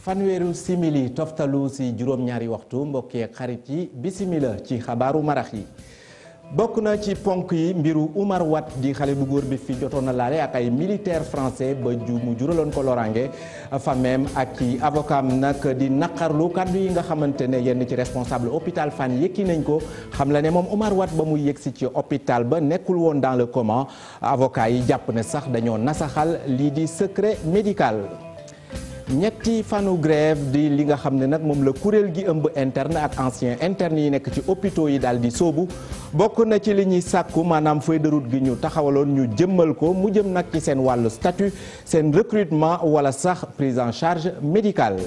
fanweeru simili toftalu si juróom-ñaari waxtu mbokk yeeg xarit yi bisimila ci xabaaru marax yi bokk na ci ponk yi mbiru Oumar Watt di xale bu góor bi fi jotoon na laale ak ay militaire français ba mu juraloon ko loraange fameem ak ci avocat nag di naqarlu kàddu yi nga xamante ne yenn ci responsable hôpital Fann yëkki nañ ko xam la ne moom Oumar Watt ba mu yëgsi ci hôpital ba nekkul woon dans le coma avocat yi jàpp ne sax dañoo nasaxal lii di secret médical. ñetti fanu grève di li nga xam ne nag moom la kuréel gi ëmb interne ak ancien interne yi nekk ci hôpitaux yi daal di soobu bokk na ci li ñuy sàkku maanaam feuille de route gi ñu taxawaloon ñu jëmmal ko mu jëm nag ci seen wàllu statut seen recrutement wala sax prise en charge médicale.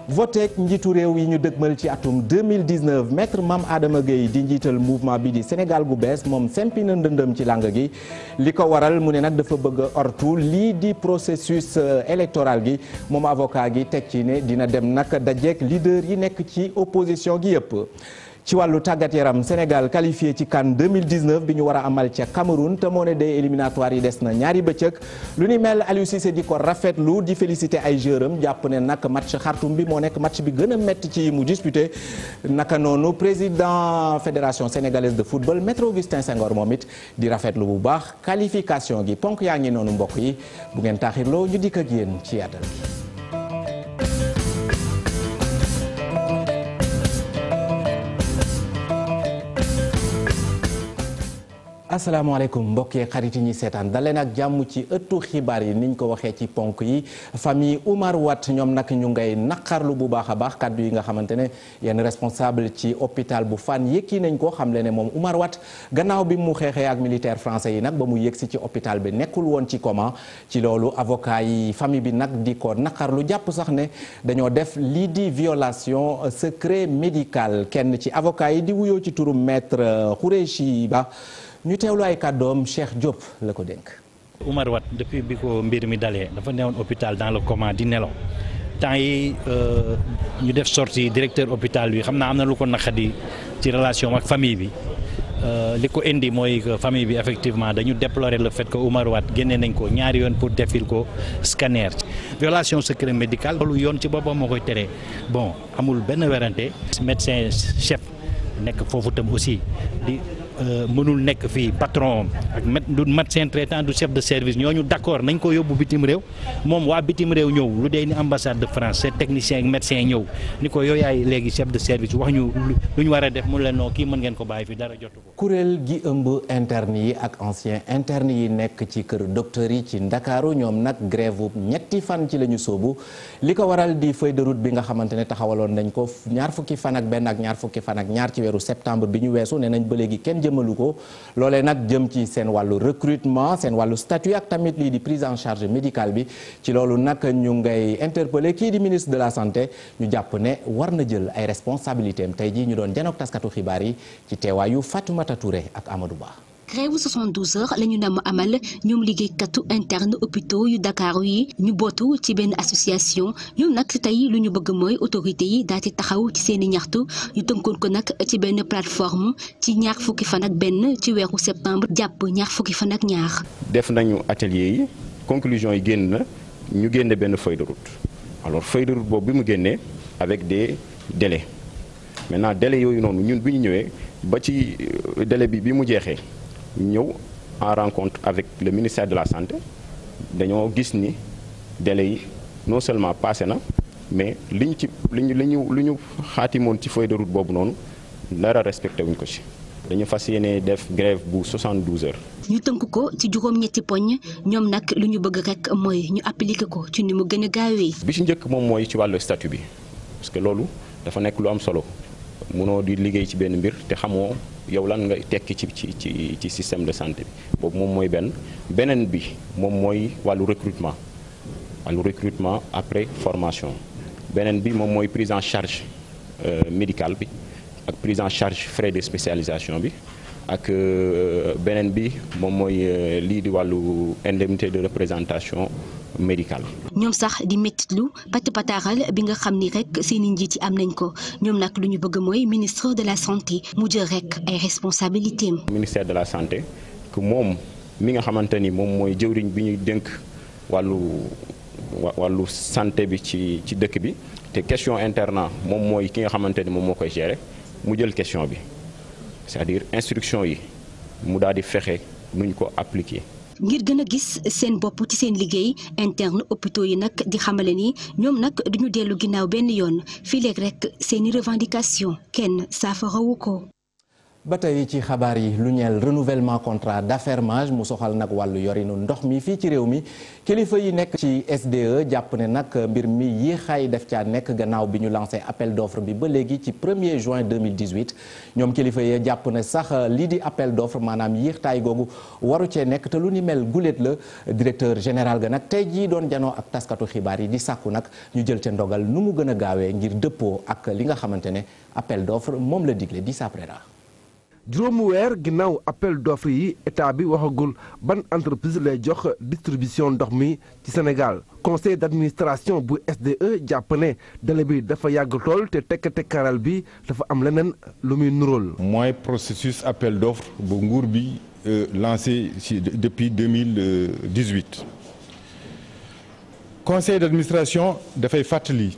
voteek njiitu réew yi ñu dëgmal ci atum 2019 maître Mame Adama Gueye di njiital mouvement bi di Sénégal gu bees moom sempi na ndëndëm ci làng gi li ko waral mu ne nag dafa bëgg a ortu lii di processus électoral gi moom avocat gi teg ci ne dina dem nag dajeek leader yi nekk ci opposition gi yëpp. ci wàllu tàggat yaram Sénégal qualifié ci CAN 2019 bi ñu war a amal ca Cameroun te moo ne des éliminatoires yi des na ñaari bëccëg lu ni mel Aliou Cissé di ko rafetlu di félicité ay joueuram jàpp ne nag match Khartoum bi moo nekk match bi gën a métti ci mu disputé naka noonu président fédération sénégalaise de football maître Augustin Senghor moom it di rafetlu bu baax qualification gi ponk yaa ngi noonu mbokk yi bu ngeen taaxirloo ñu dikk ak yéen ci yaatal gi. asalaamaaleykum mbokk yi xarit yi ñuy seetaan daleen ak jàmm ci ëttu xibaar yi niñ ko waxee ci ponk yi famille Oumar Watt ñoom nag ñu ngay naqarlu bu baax a baax kàddu yi nga xamante ne yenn responsable ci hôpital bu Fann yëkki nañ ko xam le ne moom Oumar Watt gannaaw bi mu xeexee ak militaire français yi nag ba mu yëgsi ci hôpital bi nekkul woon ci coma ci loolu avocat yi famille bi nag di ko naqarlu jàpp sax ne dañoo def lii di violation secret médical kenn ci avocat yi di wuyoo ci turu maître Khoureyssi Ba ñu teewlu ay kàddoom Cheikh Diop la ko dénk. Oumar Watt depuis bi ko mbir mi dalee dafa newoon hôpital dans le coma di nelaw temps yi ñu def sortie directeur hôpital bi xam naa am na lu ko naqadi ci relation ak famille bi li ko indi mooy que famille bi effectivement dañu déplorer le fait que Oumar Watt génne nañ ko ñaari yoon pour defil ko scanner. violation secret médical loolu yoon ci boppam moo koy tere bon amul benn werante médecin chef nekk foofu tam aussi di. mënul nekk fii patron ak du médecin traitant du chef de service ñooñu d'accord nañ ko yóbbu bitim réew moom waa bitim réew ñëw lu dee ni ambassade de France seen technicien ak médecin ñëw ni ko yow yaay léegi chef de service wax ñu lu ñu war a def mu leen noo kii mën ngeen ko bàyyi fi dara jotu ko. kuréel gi ëmb interne yi ak ancien interne yi nekk ci kër docteur yi ci Ndakaaru ñoom nag grève ñetti fan ci la ñu sóobu li ko waral di feuille de route bi nga xamante ne taxawaloon nañ ko ñaar fukki fan ak benn ak ñaar fukki fan ak ñaar ci weeru septembre bi ñu weesu ne nañ ba léegi kenn jëmalu ko loolee nag jëm ci seen wàllu recrutement seen wàllu statut ak tamit lii di prise en charge médicale bi ci loolu nag ñu ngay interpeller kii di ministre de la santé ñu jàpp ne war na jël ay responsabilités am tey jii ñu doon janook taskatu xibaar yi ci teewaayu Fatoumata Touré ak Amadou Ba. grève 72 heures la ñu nam amal ñoom liggéeykatu interne hôpitaux yu Dakar yi ñu bootu ci benn association ñoom nag tey lu ñu bëgg mooy autorité yi daal di taxaw ci seen i ñaxtu ñu tënkoon ko nag ci benn plateforme ci ñaar fukki fan ak benn ci weeru septembre jàpp ñaar fukki fan ak ñaar. def nañu atelier yi conclusion yi génn na ñu génne benn feuille de route alors feuille de route boobu bi mu génnee avec des délais maintenant délais yooyu noonu ñun bi ñu ñëwee ba ci délai bi mu jeexee. ñëw en rencontre avec le ministère de la santé dañoo gis ni délai yi non seulement passé na mais li ñu xaatimoon ci feuille de route boobu noonu dara respecté wuñ ko ci dañu fas yéene def grève bu 72 heures. ñu tënk ko ci juróom-ñetti poñ ñoom nag lu ñu bëgg rek mooy ñu appliquer ko ci ni mu gën a gaawee. bi ci njëkk moom mooy ci wàllu statut bi parce que loolu dafa nekk lu am solo mënoo di liggéey ci benn mbir te xamoo. yow lan nga tekki ci système de santé bi boobu moom mooy beneen bi moom mooy wàllu recrutement après formation beneen bi moom mooy prise en charge médicale bi ak prise en charge frais de spécialisation bi ak beneen bi moom mooy lii di wàllu indemnité de représentation médicale. ñoom sax di mettitlu pataaral bi nga xam ni rek seeni njiit yi am nañ ko ñoom nag lu ñu bëgg mooy ministre de la santé mu jël rek ay responsabilités am. ministère de la santé que moom mi nga xamante ni moom mooy jëwriñ bi ñuy dénk wàllu wàllu santé bi ci dëkk bi te question internat moom mooy ki nga xamante ni moom moo koy gérer mu jël question bi c'est-à-dire instruction yi mu daal di fexe nuñ ko appliquer. ngir gën a gis seen bopp ci seen liggéey interne hôpitaux yi nag di xamale ni ñoom nag duñu dellu ginnaaw benn yoon fii léegi rek seeni revendication kenn saafarawu ko. ba tey ci xabaar yi lu ñeel renouvellement contrat d'affermage mu soxal nag wàllu yorinu ndox mi fii ci réew mi kilifa yi nekk ci SDE jàpp ne nag mbir mi yéexaay def caa nekk gannaaw bi ñu lancé appel d'offre bi ba léegi ci 1er juin 2018 ñoom kilifa yi jàpp ne sax lii di appel d'offre maanaam yéextaay googu waru cee nekk te lu ni mel guléet la directeur général ga nag tey jii doon janoo ak taskatu xibaar yi di sàkku nag ñu jël ca ndogal nu mu gën a gaawee ngir dëppoo ak li nga xamante ne appel d'offre moom la digle di saprera. juróomu weer ginnaaw appel d'offre yi état bi waxagul ban entreprise lay jox distribution ndox mi ci Sénégal conseil d'administration bu SDE jàpp ne délai bi dafa yàgg tool te tekk-tekkaaral bi dafa am leneen lu muy nuróol. mooy processus appel d'offre bu nguur bi lancé depuis 2018 conseil d'administration dafay fàttali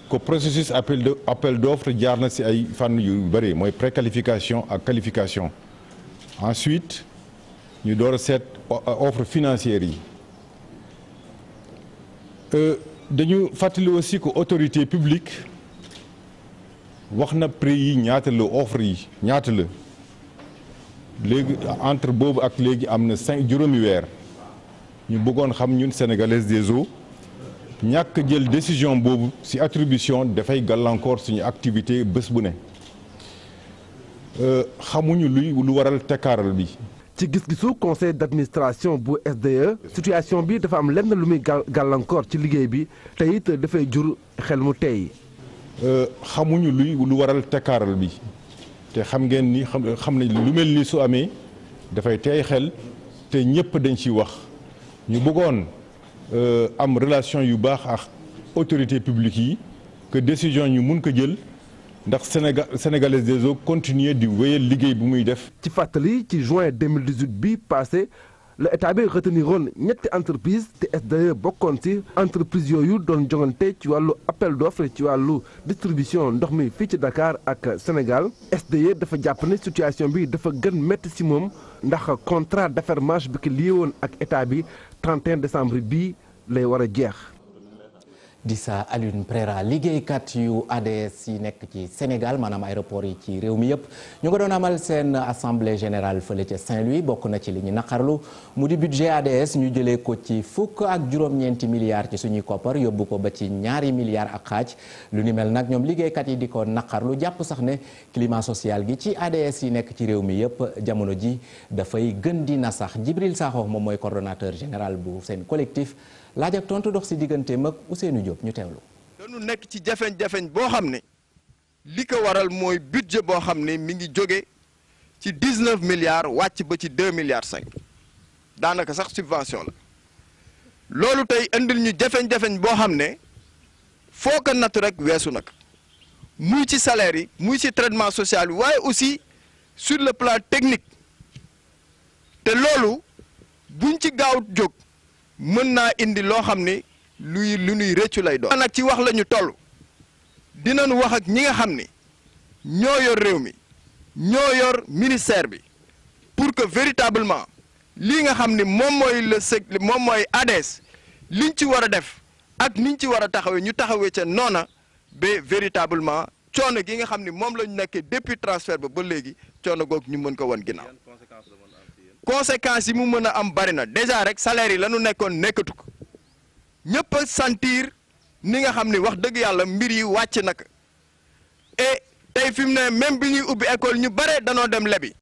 ko processus appel d'offre jaar na ci ay fànn yu bëri mooy préqualification ak qualification ensuite ñu door a seet offre financière yi dañu fàttali aussi que autorité publique wax na prix yi ñaata la offre yi ñaata la léegi entre boobu ak léegi am na juróomi weer ñu bëggoon xam ñun Sénégalaise des eaux ñàkk jël décision boobu ci attribution dafay gàllankoor suñu activité bés bu ne xamuñu lu waral tekkaaral bi. ci gis-gisu conseil d'administration bu SDE situation bi dafa am lenn lu muy gàllankoor ci liggéey bi te it dafay jur xel mu tey. xamuñu lu waral tekkaaral bi te xam ngeen ni xam nañ lu mel ni su amee dafay tey xel te ñëpp dañ ciy wax ñu bëggoon. am relation yu baax ak autorité publique yi que décision ñu mun ko jël ndax Sénégalaise des eaux continuer di wéyal liggéey bu muy def. ci fàttali ci juin 2018 bi passé la état bi reteniroon ñetti entreprise te SDE bokkoon ci entreprise yooyu doon jongante ci wàllu appel d'offre ci wàllu distribution ndox mi fii ci Dakar ak Sénégal SDE dafa jàpp ne situation bi dafa gën métti ci moom ndax contrat d'affermage bi ki lié woon ak état bi 31 décembre bii lay war a jeex. di sa Alioune Préra liggéeykat yu ADS yi nekk ci Sénégal maanaam aéroport yi ci réew mi yëpp ñu nga doon amal seen assemblée générale fële ca Saint-Louis bokk na ci li ñu naqarlu mu di budget ADS ñu jëlee ko ci fukk ak juróom-ñeenti milliards ci suñuy koppar yóbbu ko ba ci 2 milliards ak xaaj lu ni mel nag ñoom liggéeykat yi di ko naqarlu jàpp sax ne climat social gi ci ADS yi nekk ci réew mi yëpp jamono ji dafay gën di na sax Djibril Sakho moom mooy coordonnateur général bu seen collectif laaj ak tontu dox ci digganteem ak Ousseynou Diop ñu teewlu. dañu nekk ci jafeñ-jafeñ boo xam ne li ko waral mooy budget boo xam ne mi ngi jóge ci 19 milliards wàcc ba ci 2 milliards 5 daanaka sax subvention la loolu tey indil ñu jafeñ-jafeñ boo xam ne foo ko natt rek weesu nag muy ci salaire yi muy ci traitement social bi waaye aussi sur le plan technique te loolu buñ ci gaaw jóg. mën naa indi loo xam ne lu nuy rëccu lay doon. nag ci wax la ñu toll dinañu wax ak ñi nga xam ne ñoo yor réew mi ñoo yor ministère bi pour que véritablement lii nga xam ne moom mooy ADS liñ ci war a def ak niñ ci war a taxawee ñu taxawee ca noona ba véritablement coono gi nga xam ne moom la ñu nekkee depuis transfert ba léegi coono googu ñu mën ko wan ginnaaw. conséquences yi mu mën a am bari na déjà rek salaire yi la ñu nekkoon nekkatu ko ñëpp a sentir ni nga xam ni wax dëgg yàlla mbir yi wàcc nag et tey fi mu ne même bi ñuy ubbi école ñu bare danoo dem lebi.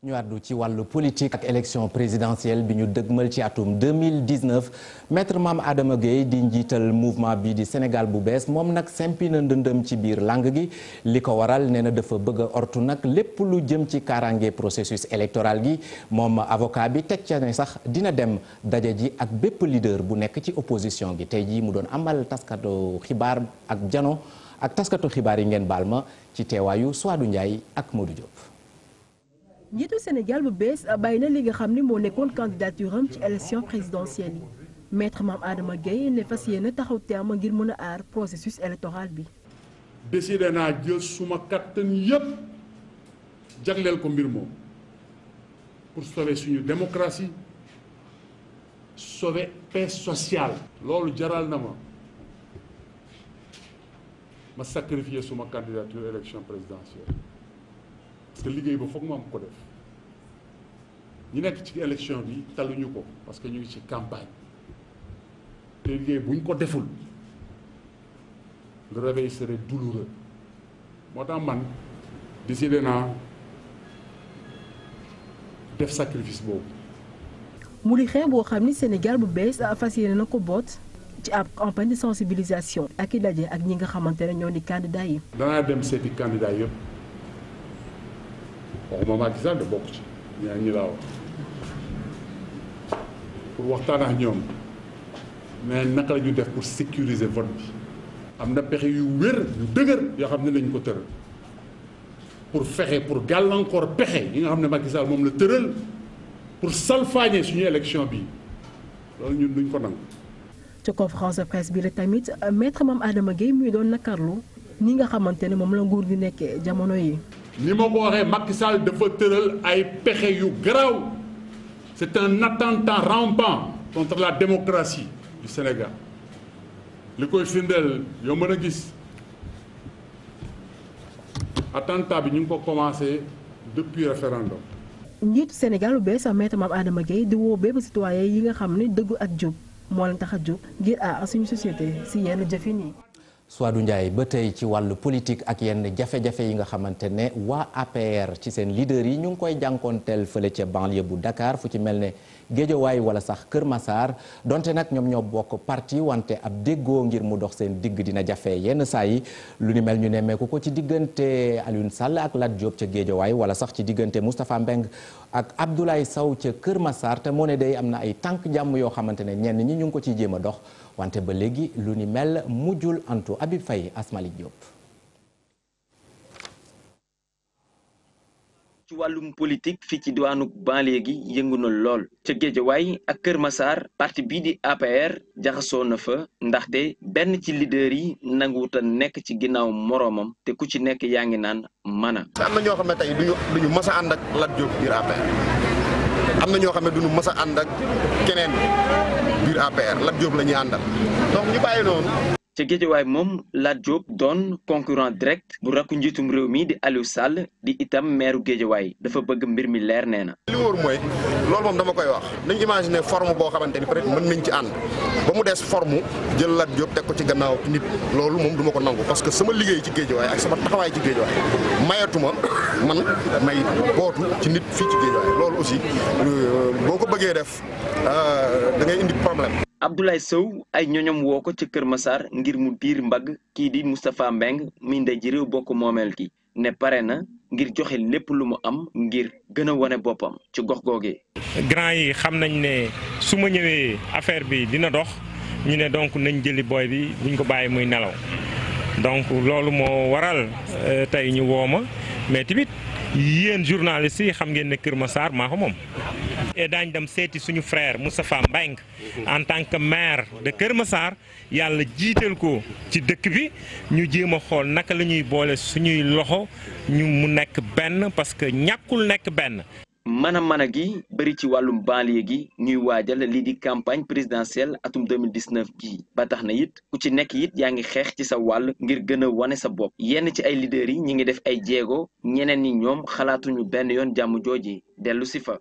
ñu àddu ci wàllu politique ak élection présidentielle bi ñu dëgmal ci atum 2019 maître Mame Adama Gueye di njiital mouvement bi di Sénégal bu bees moom nag sempi na ndëndëm ci biir lang gi li ko waral nee na dafa bëgg a ortu nag lépp lu jëm ci kaaraange processus électoral gi moom avocat bi teg ca ne sax dina dem daje ji ak bépp leader bu nekk ci opposition gi tey jii mu doon amal taskatu xibaar ak jano ak taskatu xibaar yi ngeen baal ma ci teewaayu Souadou Ndiaye ak Modou Diop. njiitu Sénégal bu bees bàyyi na li nga xam ni moo nekkoon candidature am ci élection présidentielle yi maître Mame Adama Gueye ne fas yéene taxaw teem ngir mën a aar processus électoral bi. décidé naa jël suma kattan yépp jagleel ko mbir moom pour sauver suñu démocratie sauver paix sociale. loolu jaral na ma sacrifier suma candidature élection présidentielle parce que liggéey ba foog mu am ko def ñi nekk ci élection bi taluñu ko parce que ñu ngi ci campagne te liggéey buñ ko deful le réveil serait douloureux moo tax man décidé naa def sacrifice boobu. mu di xeex boo xam ni Sénégal bu bees fas yéene na ko boot ci ab campagne de sensibilisation ak i daje ak ñi nga xamante ne ñoo di candidat yi. danaa dem seeti candidat yëpp waxuma Macky Sall de bokk ci ñaar ñi laa wax pour waxtaan ak ñoom mais naka la ñu def pour sécuriser vote bi. am na pexe yu wér yu dëgër yoo xam ne nañ ko tëral pour fexe pour gàllankoor pexe yi nga xam ne Macky Sall moom la tëral pour salfaañe suñu élection bi loolu ñun duñ ko nangu. ci conférence de presse bi la tamit maître Mame Adama Gueye muy doon nakarlu ni nga xamante ne moom la nguur gi nekkee jamono yi. ni ma ko waxee Macky Sall dafa tëral ay pexe yu garaaw c'est un attentat rampant contre la démocratie du Sénégal. li koy firndeel yow mën a gis attentat bi ñu ngi ko commencé depuis référendum. njiitu Sénégal bu bees maître Mame Adama Gueye di woo bépp citoyen yi nga xam ne dëggu ak jub moo leen tax a jóg ngir aar suñu société si yenn jëfin yi. Souadou Ndiaye ba tey ci wàllu politique ak yenn jafe-jafe yi nga xamante ne waa APR ci seen leader yi ñu ngi koy jànkoonteel fële ca banlieue bu Dakar fu ci mel ne Guédiawaye wala sax Kër Massar donte nag ñoom ñoo bokk parti wante ab déggoo ngir mu dox seen digg dina jafe yenn saa yi lu ni mel ñu nemmeeku ko ci diggante Alioune Sall ak Lat Diop ca Guédiawaye wala sax ci diggante Moustapha Mbeng ak Abdoulaye Sow ca Kër Massar te moo ne day am na ay tànk jàmm yoo xamante ne ñenn ñi ñu ngi ko ciy jéem a dox wante ba léegi lu ni mel mujjul antu. Habib Faye Asmalik Diop. ci wàllum politique fii ci diwaanu banlieue gi yëngu na lool ca Guédiawaye ak Kër Massar parti bii di APR jaxasoo na fa ndaxte benn ci leader yi nanguwut a nekk ci ginnaaw moroomam te ku ci nekk yaa ngi naan mana. am na ñoo xam ne tey duñu mës a ànd ak Lat Diop biir APR am na ñoo xam ne duñu mës a ànd ak keneen biir APR Lat Diop la ñuy àndal donc ñu bàyyi noonu. ca Guédiawaye moom Lat Diop doon concurrent direct bu rakku njiitum réew mi di Aliou Sall di itam maire Guédiawaye dafa bëgg mbir mi leer nee na. li wóor mooy loolu moom dama koy wax nañu imaginer forme boo xamante ni peut-être mën nañ ci ànd ba mu des forme jël Lat Diop teg ko ci gannaaw nit loolu moom duma ko nangu parce que sama liggéey ci Guédiawaye ak sama taxawaay ci Guédiawaye mayatuma man may bootu ci nit fii ci Guédiawaye loolu aussi boo ko bëggee def da ngay indi problème. Abdoulaye Sow ay ñoñom woo ko ca Kër Massar ngir mu diir mbagg kii di Moustapha Mbeng mi ndey ji réew bokk moomeel ki ne pare na ngir joxe lépp lu mu am ngir gën a wane boppam ci gox googee. grand yi xam nañ ne su ma ñëwee affaire bi dina dox ñu ne donc nañ jëli booy bi buñ ko bàyyi muy nelaw donc loolu moo waral tey ñu woo ma mais tamit yéen journalistes yi xam ngeen ne Kër Massar maa ko moom. et daañ dem seeti suñu frère Moustapha Mbeng en tant que maire de Kër Massar yàlla jiital ko ci dëkk bi ñu jéem a xool naka la ñuy boole suñuy loxo ñu mu nekk benn parce que ñàkkul nekk benn. mën a gi bëri ci wàllum banlieue gi ñuy waajal lii di campagne présidentielle atum 2019 gi ba tax na it ku ci nekk it yaa ngi xeex ci sa wàll ngir gën a wane sa bopp yenn ci ay leaders yi ñi ngi def ay jéego ñeneen ñi ñoom xalaatuñu benn yoon jàmm jooji dellu si fa.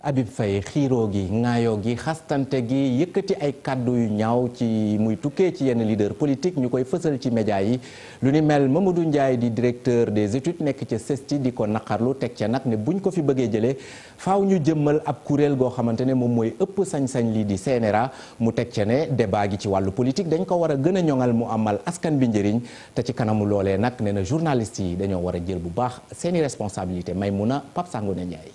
Habib Faye xiiroo gi ŋaayoo gi xastante gi yëkkati ay kàddu yu ñaaw ci muy tukkee ci yenn leader politique ñu koy fësal ci média yi lu ni mel Mamadou Ndiaye di directeur des études nekk ca CESTI di ko naqarlu teg ca nag ne buñ ko fi bëggee jëlee faaw ñu jëmmal ab kuréel goo xamante ne moom mooy ëpp sañ-sañ lii di CNRA mu teg ca ne débat gi ci wàllu politique dañ ko war a gën a ñoŋal mu amal askan bi njëriñ te ci kanamu loolee nag ne na journalistes yi dañoo war a jël bu baax seeni responsabilité Maymuna Pape Sangoune Ndiaye.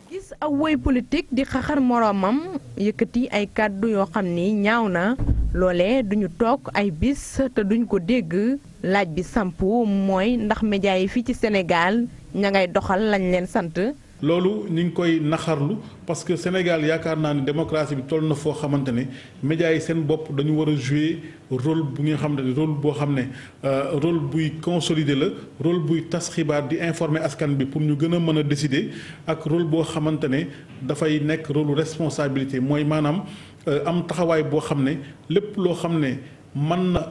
gis aw woy politique di xaxar moroomam yëkkati ay kàddu yoo xam ni ñaaw na loolee duñu toog ay bis te duñ ko dégg laaj bi samp mooy ndax média yi fii ci Sénégal ña ngay doxal lañ leen sant loolu ñu ngi koy naxarlu parce que Sénégal yaakaar naa ne démocratie bi toll na foo xamante ne médias yi seen bopp dañu war a jouer rôle bu nga xam ne rôle boo xam ne rôle buy consolider la rôle buy tas xibaar di informer askan bi pour ñu gën a mën a décider ak rôle boo xamante ne dafay nekk rôle responsabilité mooy maanaam am taxawaay boo xam ne lépp loo xam ne mën na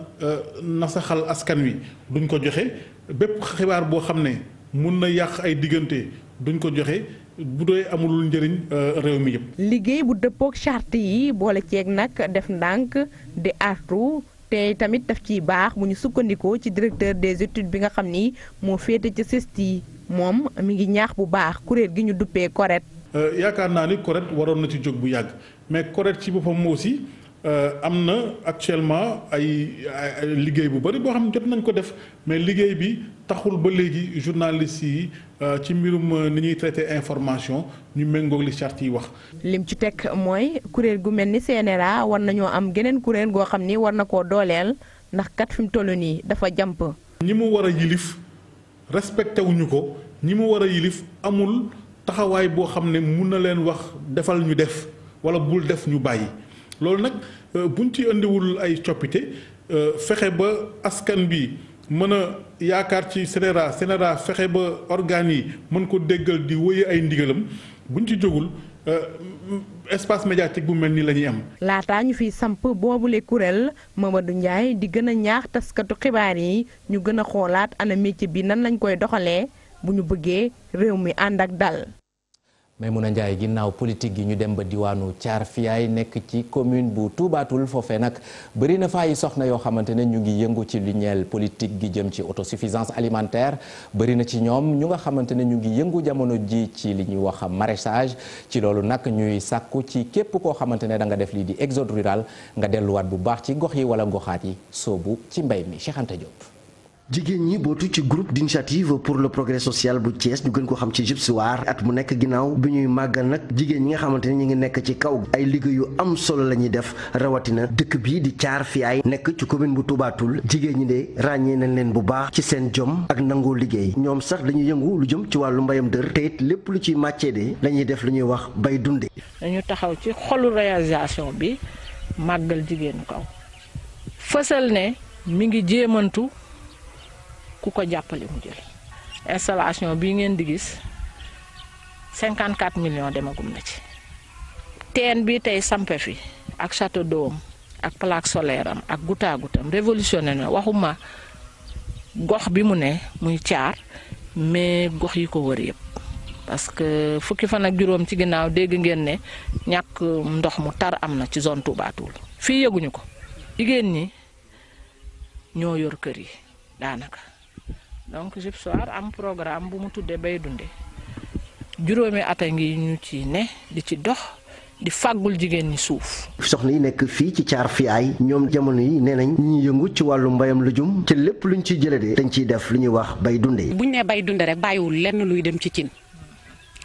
nasaxal askan wi duñ ko joxe bépp xibaar boo xam ne mun na yàq ay diggante duñ ko joxe bu doy amulul njëriñ réew mi yëpp. liggéey bu dëppook charte yi boole ceeg nag def ndànk di artu te tamit daf ciy baax bu ñu sukkandikoo ci directeur des études bi nga xam ni moo féete ca CESTI moom mi ngi ñaax bu baax kuréel gi ñu duppee CORED. yaakaar naa ni CORED waroon na ci jóg bu yàgg mais CORED ci boppam aussi. am na actuellement ay liggéey bu bari boo xam ne jot nañ ko def mais liggéey bi taxul ba léegi journalistes yi ci mbirum ni ñuy traité information ñu méngoog li charte yi wax. lim ci teg mooy kuréel gu mel ni CNRA war nañoo am geneen kuréel goo xam ni war na koo dooleel ndax kat fi mu toll nii dafa jàmp. ñi mu war a yilif respecté wuñu ko ñi mu war a yilif amul taxawaay boo xam ne mun na leen wax defal ñu def wala bul def ñu bàyyi. loolu nag buñ ci indiwul ay coppite fexe ba askan bi mën a yaakaar ci CNRA fexe ba organes yi mën ko déggal di wëye ay ndigalam buñ ci jógul espace médiatique bu mel ni la ñuy am. laataa ñu fiy samp boobule kuréel Mamadou Ndiaye di gën a ñaax taskatu xibaar yi ñu gën a xoolaat ana métier bi nan lañ koy doxalee bu ñu bëggee réew mi ànd ak dal. Maimouna Ndiaye ginnaaw politique gi ñu dem ba diwaanu Thiar Fiyaay nekk ci commune bu Toubatoul foofee nag bëri na fa ay soxna yoo xamante ne ñu ngi yëngu ci lu ñeel politique gi jëm ci autosuffisance alimentaire bëri na ci ñoom ñu nga xamante ne ñu ngi yëngu jamono ji ci li ñuy wax maraîchage ci loolu nag ñuy sàkku ci képp koo xamante ne da nga def lii di exode rural nga delluwaat bu baax ci gox yi wala goxaat yi soobu ci mbay mi Cheikh Anta Diop. jigéen ñi bootu ci groupe d'initiative pour le progrès social bu Thiès ñu gën ko xam ci JIPSOAR at mu nekk ginnaaw bi ñuy màggal nag jigéen ñi nga xamante ne ñu ngi nekk ci kaw ay liggéey yu am solo la ñuy def rawatina dëkk bii di Thiar Fiyaay nekk ci commune bu Toubatoul jigéen ñi de ràññee nañ leen bu baax ci seen jom ak nangoo liggéey ñoom sax dañuy yëngu lu jëm ci wàllu mbayam dër te it lépp lu ciy màccee de la ñuy def lu ñuy wax bay dunde dañu taxaw ci xolu réalisation bi màggal jigéenu kaw fësal ne mi ngi jéemantu ku ko jàppale mu jël installation bii ngeen di gis 54 millions demagum na ci teen bi tey sampe fi ak château d'eau ak plaque solaire am ak goutte à goutte am révolutionné na waxuma gox bi mu ne muy Thiar mais gox yi ko wër yëpp parce que fukki fan ak juróom ci ginnaaw dégg ngeen ne ñàkk ndox mu tar am na ci zone Toubatoul fii yëguñu ko jigéen ñi ñoo yor kër yi daanaka donc JIPSOAR am programme bu mu tuddee bay dunde juróomi at a ngi ñu ci ne di ci dox di fàggul jigéen ñi suuf. soxna yi nekk fii ci Thiar Fiyaay ñoom jamono yi nee nañ ñi yëngu ci wàllu mbayam lujum ci lépp luñ ciy jëlee de dañ ciy def lu ñuy wax bay dunde. buñ nee bay dunde rek bàyyiwul lenn luy dem ci cin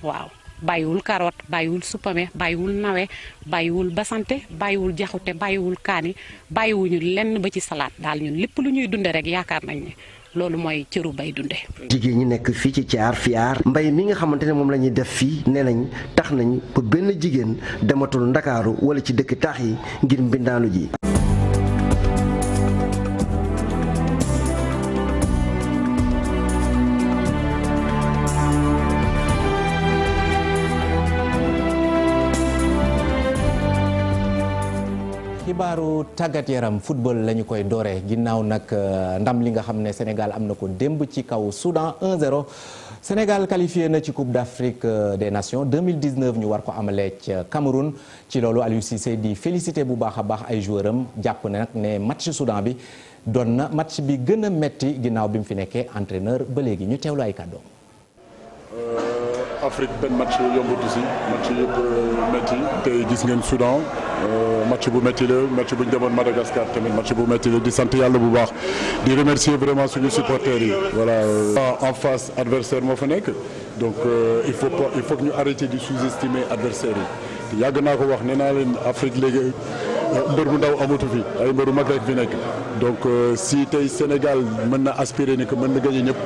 waaw bàyyiwul carotte bàyyiwul supame bàyyiwul nawe bàyyiwul basante bàyyiwul jaxute bàyyiwul kaani bàyyiwuñu lenn ba ci salaat daal ñun lépp lu ñuy dunde rek yaakaar nañ ne loolu mooy cëru bay dunde jigéen ñi nekk fii ci Thiar Fiyaar mbay mi nga xamante ne moom la ñuy def fii nee nañ tax nañ ba benn jigéen dematul Ndakaaru wala ci dëkk taax yi ngir mbindaanu ji. xibaaru tàggat yaram football la ñu koy dooree ginnaaw nag ndam li nga xam ne Sénégal am na ko démb ci kaw Soudan 1-0 Sénégal qualifié na ci Coupe d'Afrique des Nations 2019 ñu war ko amalee ca Cameroun ci loolu Aliou Cissé di félicité bu baax a baax ay joueur am jàpp ne nag ne match Soudan bi doon na match bi gën a metti ginnaaw bi mu fi nekkee entraîneur ba léegi ñu teewlu ay kàddoom. Afrique benn match yombut si match yëpp métti te gis ngeen Soudan match bu métti la match bu ñu demoon Madagascar tamit match bu métti la di sant yàlla bu baax di remercier vraiment suñu supporters yi voilà en face adversaire moo fa nekk donc il faut que ñu arrêter di sous-estimer adversaire yi yàgg naa ko wax nee naa leen Afrique léegi mbër bu ndaw amatu fi ay mbëru mag rek fi nekk donc si tey Sénégal mën na aspirer ni que mën na gagner ñëpp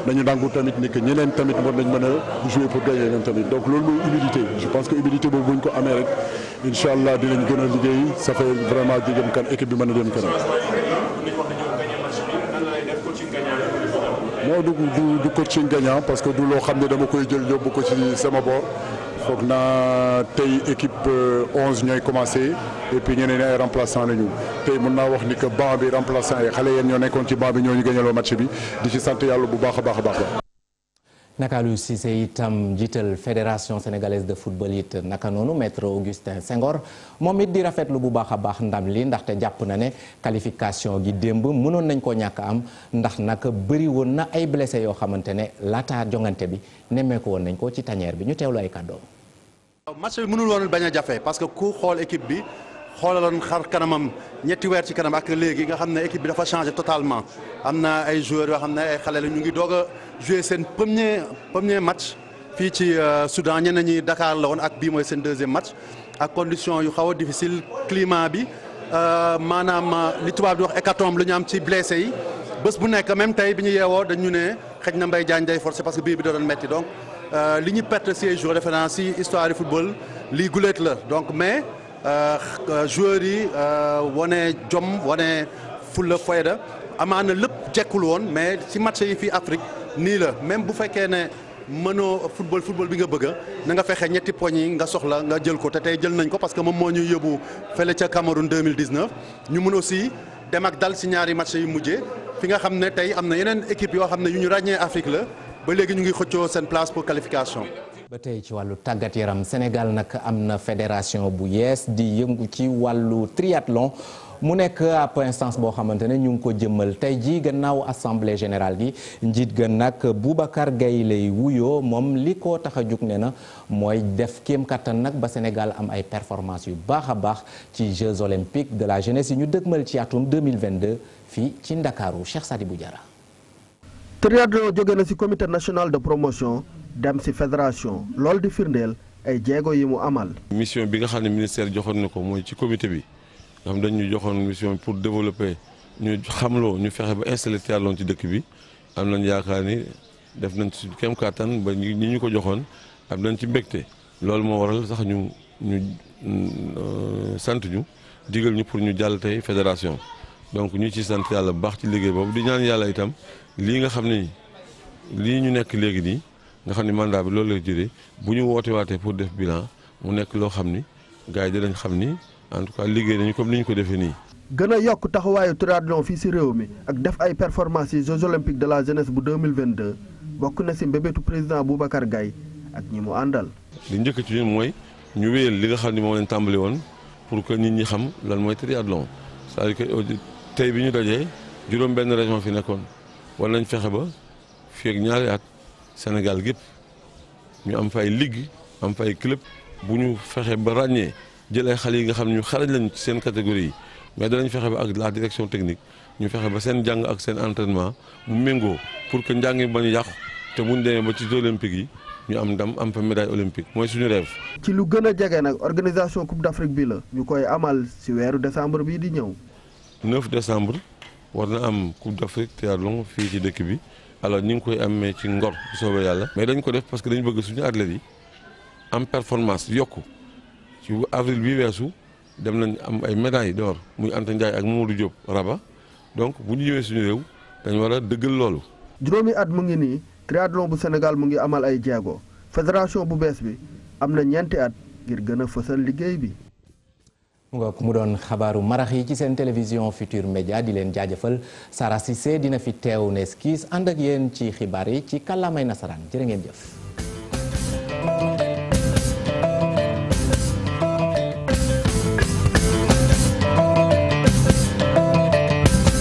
nañu nangu tamit ni que ñeneen tamit war nañ mën a jouer pour gagner ñoom tamit donc loolu mooy humilité je pense que humilité boobu bu ñu ko amee rek incha allah dinañ gën a liggéey ça fait vraiment di dem kan équipe bi mën a dem kanam. non du coaching gagnant parce que du loo xam ne dama koy jël yóbbu ko ci sama boor foog naa tey équipe 11 ñooy commencé et puis ñeneen ay remplaçant nañu tey mën naa wax ni que banc bi remplaçant yi xale yéen ñoo nekkoon ci banc bi ñoo ñu gañaloo match bi di ci sant yàlla bu baax a baax a baax. naka Aliou Cissé itam jiital fédération sénégalaise de football it naka noonu maître Augustin Senghor moom it di rafetlu bu baax a baax ndam li ndaxte jàpp na ne qualification gi démb mënoon nañ koo ñàkk am ndax naka bëri woon na ay blessé yoo xamante ne laata jongante bi nemmeeku woon nañ ko ci tanière bi ñu teewlu ay kàddoom. match bi mënul woon bañ a jafe parce que ku xool équipe bi xoolaloon xar kanamam ñetti weer ci kanam ak léegi nga xam ne équipe bi dafa changé totalement am na ay joueurs yoo xam ne ay xale la ñu ngi doog a joué seen premier match fii ci Soudan ñeneen ñi Dakar la woon ak bii mooy seen deuxième match ak condition yu xaw a difficile climat bi maanaam li tubaab di wax hécatombe lu ñu am ci blessé yi bés bu nekk même tey bi ñu yeewoo dañu ne xëj na Mbaye Diagne day forcé parce que bii bi da doon metti donc li ñu perte si ay jours defe naa si histoire du football lii guléet la donc mais joueurs yi wane jom wane fulla fayda amaana lépp jekkul woon mais ci match yi fii Afrique nii la même bu fekkee ne mënoo football bi nga bëgg na nga fexe ñetti poñ yi nga soxla nga jël ko te tey jël nañ ko parce que moom moo ñuy yóbbu fële ca Cameroun 2019 ñu mën aussi dem ak dal ci ñaari match yu mujjee fi nga xam ne tey am na yeneen équipe yoo xam ne yu ñu ràññee Afrique la ba léegi ñu ngi xëccoo seen place pour qualification. ba tey ci wàllu tàggat yaram Sénégal nag am na fédération bu yees di yëngu ci wàllu triathlon mu nekk ab instance boo xamante ne ñu ngi ko jëmmal tey jii gannaaw assemblée générale gi njiit ga nag Boubacar Gaye lay wuyoo moom li ko tax a jug ne na mooy def kéem kattan nag ba Sénégal am ay performance yu baax a baax ci Jeux olympiques de la jeunesse yi ñu dëgmal ci atum 2022 fii ci Ndakaaru Cheikh Sadibou Diarra. triathlon jóge na ci comité national de promotion dem ci fédération loolu di firndeel ay jéego yi mu amal. mission bi nga xam ne ministère joxoon na ko mooy ci comité bi nga xam dañu joxoon mission pour développer ñu xamloo ñu fexe ba installer triathlon ci dëkk bi am nañ yaakaar ni def nañ ci kem kàttan ba ñi ñu ko joxoon am nañ ci mbégte loolu moo waral sax ñu sant ñu digal ñu pour ñu jàll tey fédération donc ñu ci sant yàlla bu baax ci liggéey boobu di ñaan yàlla itam lii nga xam ne lii ñu nekk léegi nii nga xam ne mandat bi loolu lay jëlee bu ñu woote waatee pour def bilan mu nekk loo xam ni gars yi dinañ xam ni en tout cas liggéey nañu comme ni ñu ko defee nii. gën a yokk taxawaayu triathlon fii ci réew mi ak def ay performances yi Jeux olympiques de la jeunesse bu 2022 bokk na ci mbébétu président Boubacar Gaye ak ñi mu àndal. li njëkk ci ñun mooy ñu wéyal li nga xam ne moom lañ tàmbali woon pour que nit ñi xam lan mooy triathlon c'est-à-dire que tey bi ñu dajee juróom benn région fi nekkoon war nañ fexe ba fii ak ñaari at Sénégal gépp ñu am fay ligue am fay club bu ñu fexe ba ràññee jël ay xale yi nga xam ne ñu xarañ lañ ci seen catégorie yi mais danañ fexe ba ak la direction technique ñu fexe ba seen jàng ak seen entraînement mu méngoo pour que njàng mi bañ a yàqu te bu ñu demee ba ci Jeux olympiques yi ñu am ndam am fa médaille olympique mooy suñu rêve. ci lu gën a jege nag organisation coupe d'Afrique bi la ñu koy amal ci weeru décembre bii di ñëw. 9 décembre war na am coupe d'Afrique triathlon fii ci dëkk bi alors ñu ngi koy amee ci Ngor bu soobee yàlla. mais dañ ko def parce que dañu bëgg suñu athlètes yi am performance yokku ci avril bi weesu dem nañ am ay médailles d'or muy Anta Ndiaye ak Mamadou Diop Rabat donc bu ñu ñëwee suñu réew dañu war a dëggal loolu. juróomi at mu ngi nii triathlon bu Sénégal mu ngi amal ay jéego fédération bu bees bi am na ñeenti at ngir gën a fësal liggéey bi. mu doon xabaaru marax yi ci seen télévision Futur Média di leen jaajëfal Sara Cissé dina fi teew ne skis ànd ak yéen ci xibaar yi ci kàllaamay nasaraan jërë ngeen jëf.